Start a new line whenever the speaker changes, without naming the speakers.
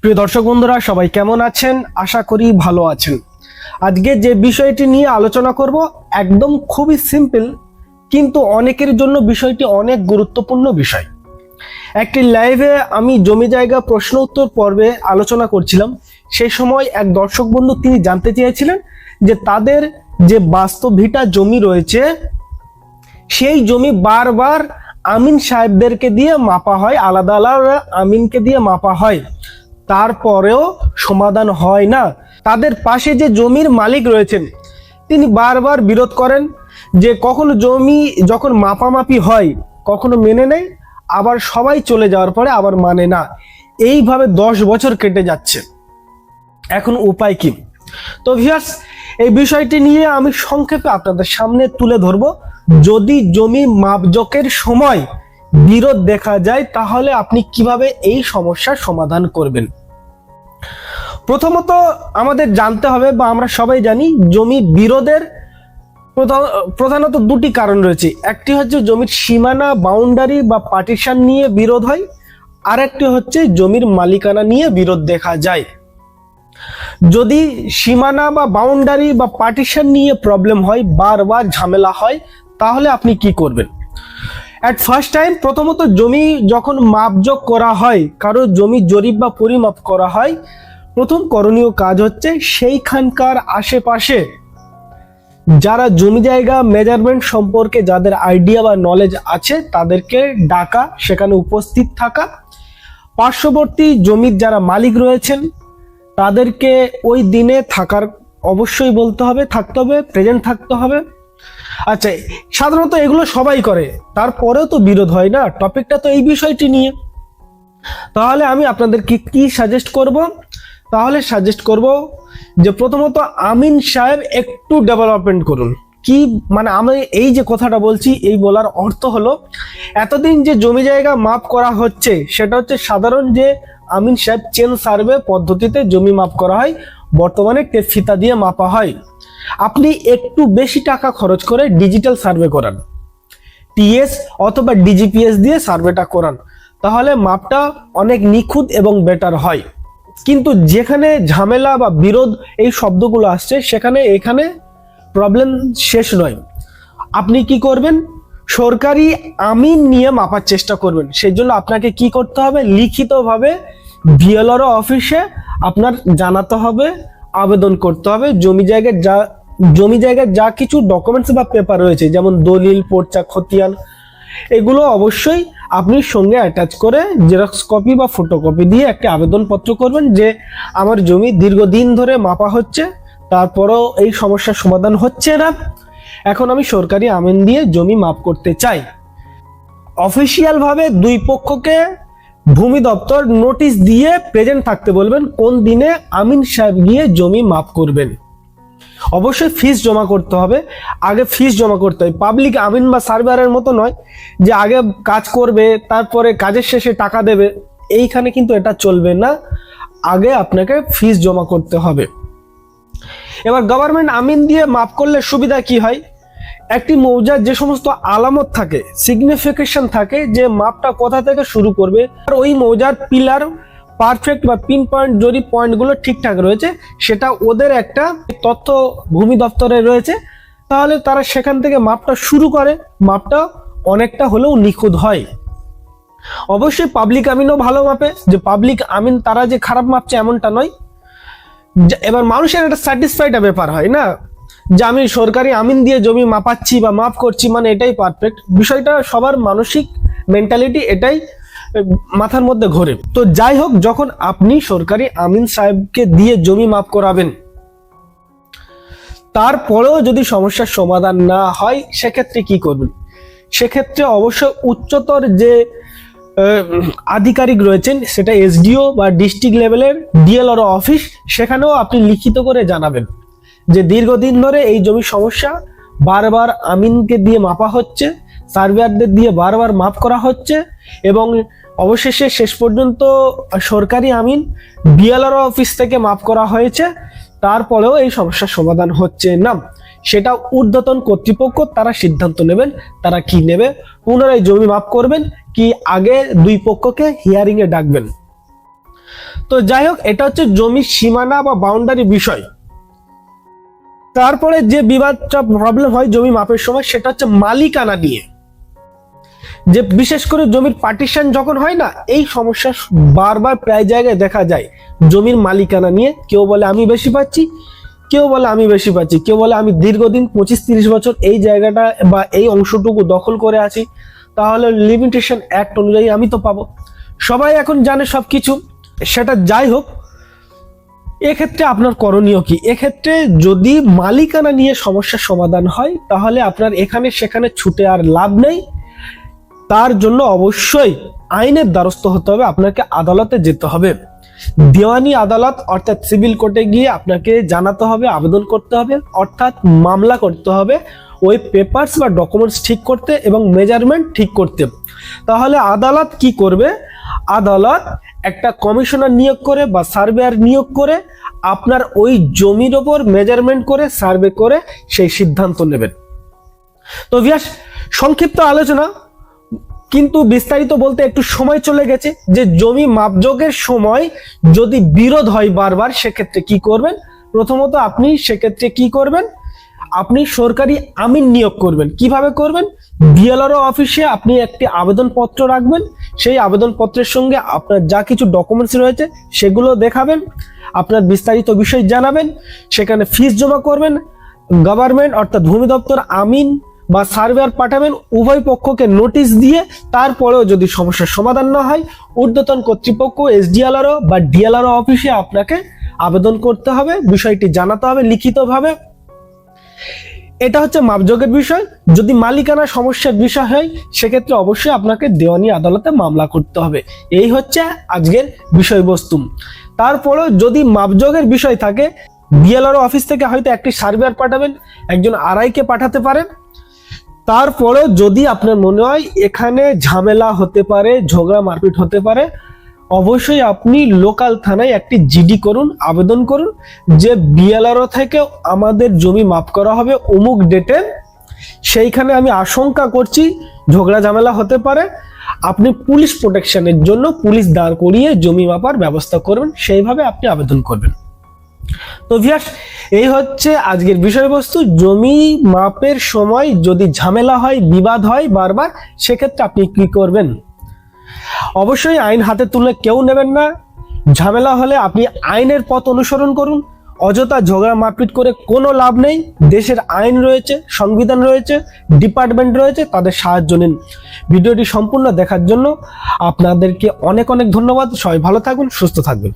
প্রিয় দর্শক বন্ধুরা, সবাই কেমন আছেন? আশা করি ভালো আছেন। আজকে যে বিষয়টি নিয়ে আলোচনা করব একদম খুবই সিম্পল, কিন্তু অনেকের জন্য বিষয়টি অনেক গুরুত্বপূর্ণ বিষয়। একটি লাইভে আমি জমি জায়গা প্রশ্ন উত্তর পর্বে আলোচনা করছিলাম। সেই সময় এক দর্শক বন্ধু তিনি জানতে চেয়েছিলেন যে তাদের যে বাস্তব ভিটা জমি রয়েছে সেই জমি বারবার আমিন সাহেবদেরকে দিয়ে মাপা হয়, আলাদা আলাদা আমিনকে দিয়ে মাপা হয়, তারপরেও সমাধান হয় না। তাদের পাশে যে জমির মালিক রয়েছেন তিনি বারবার বিরোধ করেন যে কখনো জমি যখন মাপামাপি হয় কখনো মেনে নেয়, আবার সবাই চলে যাওয়ার পরে আবার মানে না। এইভাবে 10 বছর কেটে যাচ্ছে। এখন উপায় কি? তো ভিউয়ার্স, এই বিষয়টি নিয়ে আমি সংক্ষেপে আপনাদের সামনে তুলে ধরব। যদি জমি মাপজোকের সময় বিরোধ দেখা যায় তাহলে আপনি কিভাবে এই সমস্যার সমাধান করবেন। প্রথমত আমাদের জানতে হবে, বা আমরা সবাই জানি, জমি বিরোধের প্রধানত দুটি কারণ রয়েছে। একটি হচ্ছে জমির সীমানা, বাউন্ডারি বা পার্টিশন নিয়ে বিরোধ হয়, আর একটি হচ্ছে জমির মালিকানা নিয়ে বিরোধ দেখা যায়। যদি সীমানা বা বাউন্ডারি বা পার্টিশন নিয়ে প্রবলেম হয়, বারবার ঝামেলা হয়, তাহলে আপনি কি করবেন? অ্যাট ফার্স্ট টাইম প্রথমত জমি যখন মাপজোক করা হয়, কারো জমি জরিপ বা পরিমাপ করা হয়, প্রথম করণীয় কাজ হচ্ছে সেইখানকার আশেপাশে যারা জমি জায়গা মেজারমেন্ট সম্পর্কে যাদের আইডিয়া বা নলেজ আছে তাদেরকে ডাকা, সেখানে উপস্থিত থাকা। পার্শ্ববর্তী জমির যারা মালিক রয়েছেন তাদেরকে ওই দিনে থাকার অবশ্যই বলতে হবে, থাকতে হবে, প্রেজেন্ট থাকতে হবে। আচ্ছা, সাধারণত এগুলো সবাই করে, তারপরেও তো বিরোধ হয় না। টপিকটা তো এই বিষয়টি নিয়ে। তাহলে আমি আপনাদেরকে কি সাজেস্ট করব? তাহলে সাজেস্ট করব যে প্রথমত আমিন সাহেব একটু ডেভেলপমেন্ট করুন। কি মানে আমি এই যে কথাটা বলছি, এই বলার অর্থ হলো এতদিন যে জমি জায়গা মাপ করা হচ্ছে সেটা হচ্ছে সাধারণ যে আমিন সাহেব চেন সার্ভে পদ্ধতিতে জমি মাপ করা হয়, বর্তমানে টেপ ফিতা দিয়ে মাপা হয়। আপনি একটু বেশি টাকা খরচ করে ডিজিটাল সার্ভে করান, টিএস অথবা ডিজিপিএস দিয়ে সার্ভেটা করান, তাহলে মাপটা অনেক নিখুঁত এবং বেটার হয়। কিন্তু যেখানে ঝামেলা বা বিরোধ এই শব্দগুলো আসছে এখানে প্রবলেম শেষ নয়। আপনি কি করবেন? সরকারি আমিন নিয়ে মাপার চেষ্টা করবেন। সেই জন্য আপনাকে কি করতে হবে? লিখিতভাবে বিএলআরও অফিসে আপনার জানাতে হবে, আবেদন করতে হবে। জমি জায়গার যা কিছু ডকুমেন্টস বা পেপার রয়েছে, যেমন দলিল, পর্চা, খতিয়ান, এগুলো অবশ্যই আপনি সঙ্গে অ্যাটাচ করে জেরক্স কপি বা ফটোকপি দিয়ে একটা আবেদনপত্র করবেন যে আমার জমি দীর্ঘদিন ধরে মাপা হচ্ছে, তারপরেও এই সমস্যার সমাধান হচ্ছে না, এখন আমি সরকারি আমিন দিয়ে জমি মাপ করতে চাই। অফিসিয়াল ভাবে দুই পক্ষকে ভূমি দপ্তর নোটিশ দিয়ে প্রেজেন্ট থাকতে বলবেন কোন দিনে আমিন সাহেব গিয়ে জমি মাপ করবেন। অবশ্যই ফিস জমা করতে হবে। আগে ফিস জমা করতে হয়। পাবলিক আমিন বা সার্ভেয়ারের মতো নয় যে আগে কাজ করবে তারপরে কাজের শেষে টাকা দেবে, এইখানে কিন্তু এটা চলবে না। আগে আপনাকে ফিস জমা করতে হবে। এবার গভর্নমেন্ট আমিন দিয়ে মাপ করলে সুবিধা কি হয়? একটি মৌজার যে সমস্ত আলামত থাকে, সিগনিফিকেশন থাকে, যে মাপটা কোথা থেকে শুরু করবে, আর ওই মৌজার পিলার পারফেক্ট বা পিন পয়েন্ট যদি পয়েন্টগুলো ঠিকঠাক রয়েছে, সেটা ওদের একটা তথ্য ভূমি দপ্তরে রয়েছে, তাহলে তারা সেখান থেকে মাপটা শুরু করে, মাপটা অনেকটা হলেও নিখুঁত হয়। অবশ্যই পাবলিক আমিনও ভালো মাপে, যে পাবলিক আমিন তারা যে খারাপ মাপছে এমনটা নয়। এবার মানুষের একটা স্যাটিসফাইড ব্যাপার হয় না, যে আমি সরকারি আমিন দিয়ে জমি মাপাচ্ছি বা মাপ করছি মানে এটাই পারফেক্ট। বিষয়টা সবার মানসিক মেন্টালিটি এটাই মাথার মধ্যে ঘোরে। তো যাই হোক, যখন আপনি সরকারি আমিন সাহেবকে দিয়ে জমি মাপ করাবেন, তারপরেও যদি সমস্যার সমাধান না হয় সেক্ষেত্রে কি করবেন? সেক্ষেত্রে অবশ্যই উচ্চতর যে আধিকারিক রয়েছেন, সেটা এসডিও বা ডিস্ট্রিক্ট লেভেলের ডিএলআরও অফিস, সেখানেও আপনি লিখিত করে জানাবেন যে দীর্ঘদিন ধরে এই জমির সমস্যা, বারবার আমিনকে দিয়ে মাপা হচ্ছে, সার্ভেয়ারদের দিয়ে বারবার মাপ করা হচ্ছে, এবং অবশেষে শেষ পর্যন্ত সরকারি আমিন বিএলআরও অফিস থেকে মাপ করা হয়েছে, তারপরেও এই সমস্যার সমাধান হচ্ছে না। সেটা ঊর্ধ্বতন কর্তৃপক্ষ, তারা সিদ্ধান্ত নেবেন তারা কি নেবে, পুনরায় জমি মাপ করবেন কি আগে দুই পক্ষকে হিয়ারিং এ ডাকবেন। তো যাই হোক, এটা হচ্ছে জমির সীমানা বা বাউন্ডারি বিষয়। তারপরে যে বিবাদটা প্রবলেম হয় জমি মাপের সময়, সেটা হচ্ছে মালিকানা নিয়ে। যে বিশেষ করে জমির পার্টিশন যখন হয় না, এই সমস্যা বারবার প্রায় জায়গায় দেখা যায়। জমির মালিকানা নিয়ে কেউ বলে আমি বেশি পাচ্ছি, কেউ বলে আমি বেশি পাচ্ছি, কেউ বলে আমি দীর্ঘদিন 25-30 বছর এই জায়গাটা বা এই অংশটুকু দখল করে আছি, তাহলে লিমিটেশন অ্যাক্ট অনুযায়ী আমি তো পাবো। সবাই এখন জানে সবকিছু। সেটা যাই হোক, এক্ষেত্রে আপনার করণীয় কি? এক্ষেত্রে যদি মালিকানা নিয়ে সমস্যার সমাধান হয়, তাহলে আপনার এখানে সেখানে ছুটে আর লাভ নেই। তার জন্য অবশ্যই আইনের দ্বারস্থ হতে হবে, আপনাকে আদালতে যেতে হবে। দেওয়ানি আদালত অর্থাৎ সিভিল কোর্টে গিয়ে আপনাকে জানাতে হবে, আবেদন করতে হবে, অর্থাৎ মামলা করতে হবে ওই পেপারস বা ডকুমেন্টস ঠিক করতে এবং মেজারমেন্ট ঠিক করতে। তাহলে আদালত কি করবে? আদালত একটা কমিশনার নিয়োগ করে বা সার্ভেয়ার নিয়োগ করে আপনার ওই জমির ওপর মেজারমেন্ট করে সার্ভে করে সেই সিদ্ধান্ত নেবেন। তো ভিউয়ার্স, সংক্ষিপ্ত আলোচনা, কিন্তু বিস্তারিত বলতে একটু সময় চলে গেছে। যে জমি মাপযোগের সময় যদি বিরোধ হয় বারবার, সেক্ষেত্রে কি করবেন? প্রথমত আপনি সেক্ষেত্রে কি করবেন? আপনি সরকারি আমিন নিয়োগ করবেন। কিভাবে করবেন? বিএলআরও অফিসে আপনি একটি আবেদনপত্র রাখবেন, সেই আবেদনপত্রের সঙ্গে আপনার যা কিছু ডকুমেন্টস রয়েছে সেগুলো দেখাবেন, আপনার বিস্তারিত বিষয় জানাবেন, সেখানে ফিস জমা করবেন, গভর্নমেন্ট অর্থাৎ ভূমি দপ্তর আমিন বা সার্ভেয়ার পাঠাবেন, উভয় পক্ষকে নোটিশ দিয়ে। তারপরেও যদি সমস্যার সমাধান না হয়, ঊর্ধ্বতন কর্তৃপক্ষ এসডিএলআরও বা ডিএলআরও অফিসে আপনাকে আবেদন করতে হবে, বিষয়টি জানাতে হবে লিখিতভাবে। এটা হচ্ছে মাপযোগের বিষয়। যদি মালিকানা সমস্যার বিষয় হয়, সেক্ষেত্রে অবশ্যই আপনাকে দেওয়ানি আদালতে মামলা করতে হবে। এই হচ্ছে আজকের বিষয়বস্তু। তারপরেও যদি মাপযোগের বিষয় থাকে, বিএলআরও অফিস থেকে হয়তো একটি সার্ভেয়ার পাঠাবেন, একজন আরআইকে পাঠাতে পারেন। তারপরেও যদি আপনার মনে হয় এখানে ঝামেলা হতে পারে, ঝগড়া মারপিট হতে পারে, অবশ্যই আপনি লোকাল থানায় একটি জিডি করুন, আবেদন করুন যে বিএলআরও থেকে আমাদের জমি মাপ করা হবে অমুক ডেটে, সেইখানে আমি আশঙ্কা করছি ঝগড়া ঝামেলা হতে পারে, আপনি পুলিশ প্রোটেকশনের জন্য পুলিশ দাঁড় করিয়ে জমি মাপার ব্যবস্থা করবেন, সেইভাবে আপনি আবেদন করবেন। তো ভিউয়ার্স, এই হচ্ছে আজকের বিষয়বস্তু। জমি মাপের সময় যদি ঝামেলা হয়, বিবাদ হয় বারবার, সেক্ষেত্রে আপনি কি করবেন? অবশ্যই আইন হাতে তুলে কেউ নেবেন না। ঝামেলা হলে আপনি আইনের পথ অনুসরণ করুন। অযথা ঝগড়া মারপিট করে কোনো লাভ নেই। দেশের আইন রয়েছে, সংবিধান রয়েছে, ডিপার্টমেন্ট রয়েছে, তাদের সাহায্য নিন। ভিডিওটি সম্পূর্ণ দেখার জন্য আপনাদেরকে অনেক অনেক ধন্যবাদ। সবাই ভালো থাকুন, সুস্থ থাকবেন।